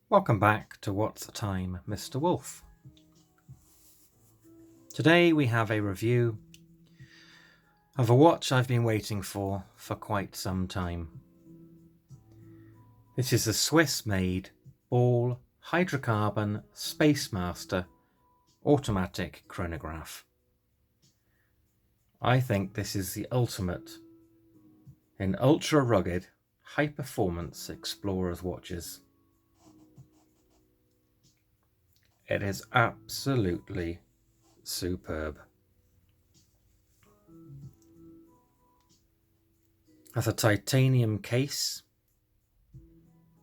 Welcome back to What's the Time, Mr. Wolf. Today we have a review of a watch I've been waiting for quite some time. This is a Swiss-made Ball Hydrocarbon Spacemaster Automatic Chronograph. I think this is the ultimate in ultra-rugged, high-performance explorer's watches. It is absolutely superb. Has a titanium case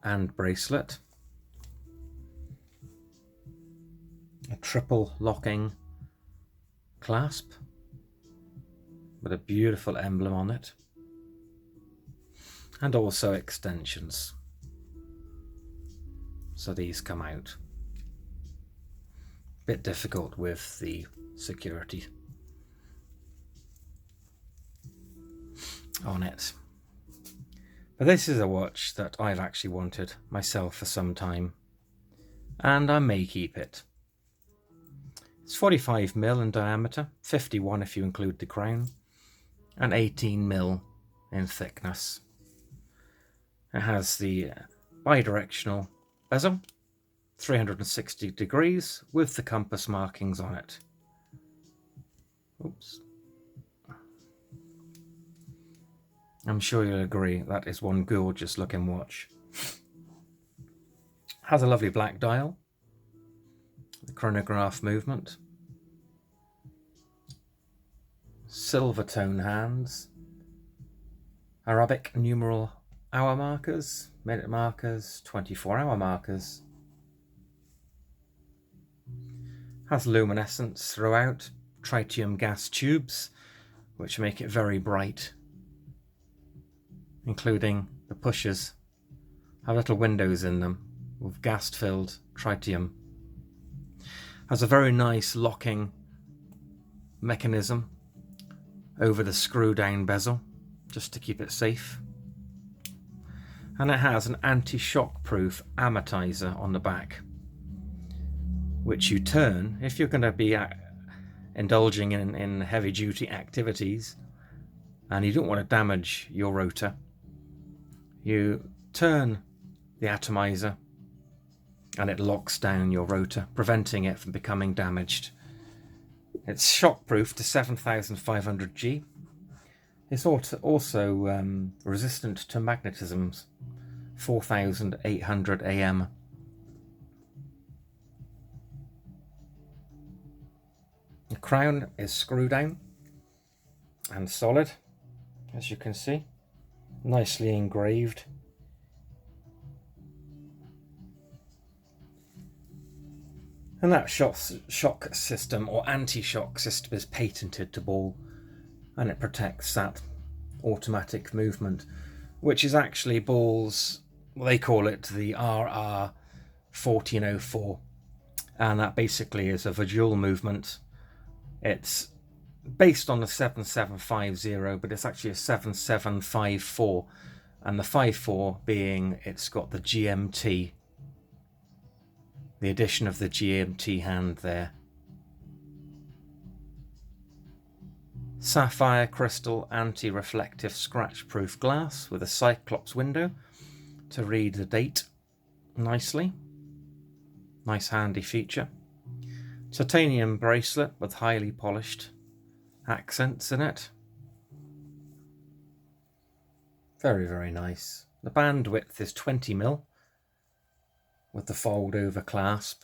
and bracelet, a triple locking clasp with a beautiful emblem on it, and also extensions. So these come out. Bit difficult with the security on it. But this is a watch that I've actually wanted myself for some time, and I may keep it. It's 45mm in diameter, 51 if you include the crown, and 18mm in thickness. It has the bi-directional bezel, 360 degrees with the compass markings on it. Oops. I'm sure you'll agree that is one gorgeous looking watch. Has a lovely black dial, the chronograph movement, silver tone hands, Arabic numeral hour markers, minute markers, 24-hour markers. Has luminescence throughout, tritium gas tubes, which make it very bright, including the pushers have little windows in them with gas-filled tritium. Has a very nice locking mechanism over the screw-down bezel, just to keep it safe. And it has an anti-shock-proof amortiser on the back, which you turn if you're going to be indulging in heavy-duty activities and you don't want to damage your rotor. You turn the atomizer and it locks down your rotor, preventing it from becoming damaged. It's shockproof to 7,500 G. It's also resistant to magnetisms, 4,800 AM. The crown is screw down and solid, as you can see, nicely engraved. And that shock system or anti-shock system is patented to Ball, and it protects that automatic movement, which is actually Ball's, well, they call it the RR1404, and that basically is a Valjoux movement. It's based on the 7750, but it's actually a 7754, and the 54 being it's got the GMT, the addition of the GMT hand there. Sapphire crystal anti-reflective scratch-proof glass with a Cyclops window to read the date nicely. Nice handy feature. Titanium bracelet with highly polished accents in it. Very, very nice. The band width is 20mm with the fold over clasp.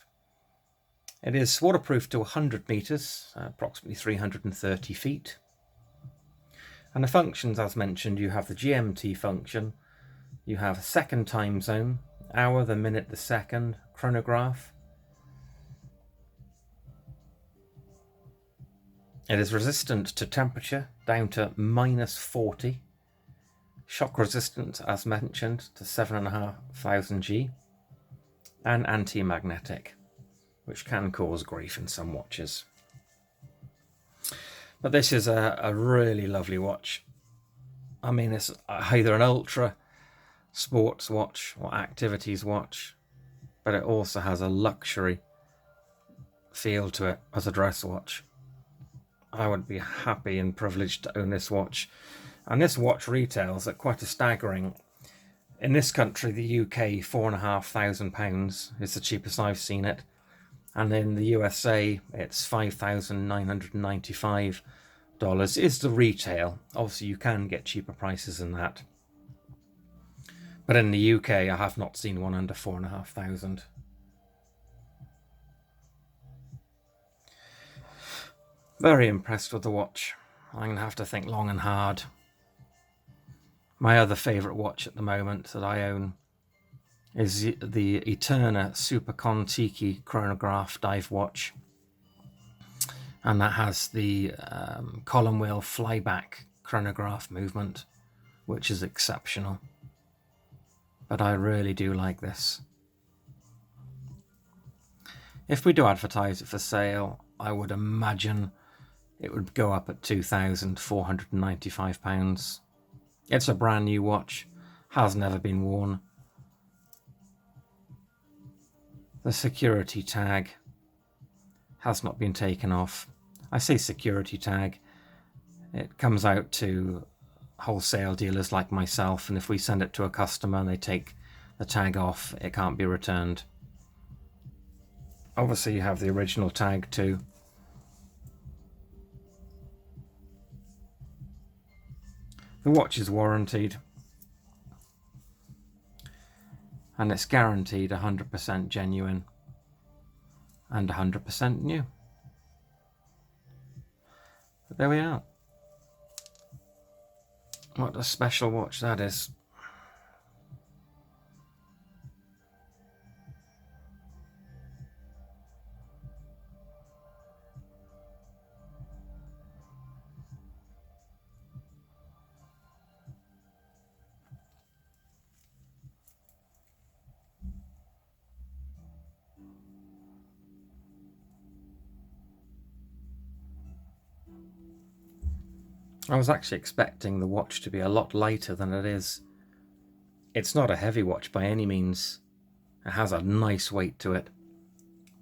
It is waterproof to 100 meters, approximately 330 feet. And the functions, as mentioned, you have the GMT function, you have a second time zone, hour, the minute, the second, chronograph. It is resistant to temperature down to -40, shock resistant as mentioned to 7,500 G, and anti-magnetic, which can cause grief in some watches. But this is a really lovely watch. I mean, it's either an ultra sports watch or activities watch. but it also has a luxury feel to it as a dress watch. I would be happy and privileged to own this watch. And this watch retails at quite a staggering, in this country, the UK, £4,500 is the cheapest I've seen it. And in the USA, it's $5,995 is the retail. Obviously, you can get cheaper prices than that. But in the UK, I have not seen one under £4,500. Very impressed with the watch. I'm going to have to think long and hard. My other favourite watch at the moment that I own is the Eterna Super Kon-Tiki Chronograph dive watch. And that has the column wheel flyback chronograph movement, which is exceptional. But I really do like this. If we do advertise it for sale, I would imagine it would go up at £2,495. It's a brand new watch, has never been worn. The security tag has not been taken off. I say security tag, it comes out to wholesale dealers like myself, and if we send it to a customer and they take the tag off, it can't be returned. Obviously you have the original tag too. The watch is warranted and it's guaranteed 100% genuine and 100% new. But there we are. What a special watch that is. I was actually expecting the watch to be a lot lighter than it is. It's not a heavy watch by any means. It has a nice weight to it.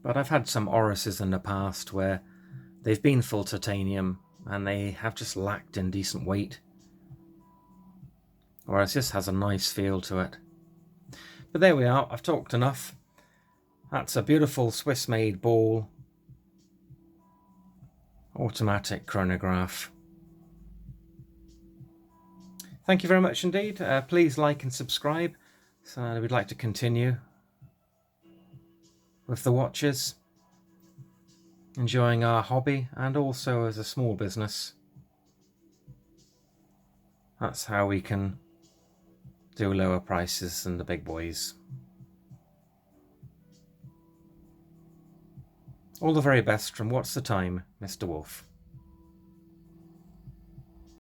But I've had some Oruses in the past where they've been full titanium and they have just lacked in decent weight. Whereas this has a nice feel to it. But there we are, I've talked enough. That's a beautiful Swiss-made ball automatic chronograph. Thank you very much indeed. Please like and subscribe. So we'd like to continue with the watches, enjoying our hobby and also as a small business. That's how we can do lower prices than the big boys. All the very best from What's the Time, Mr. Wolf.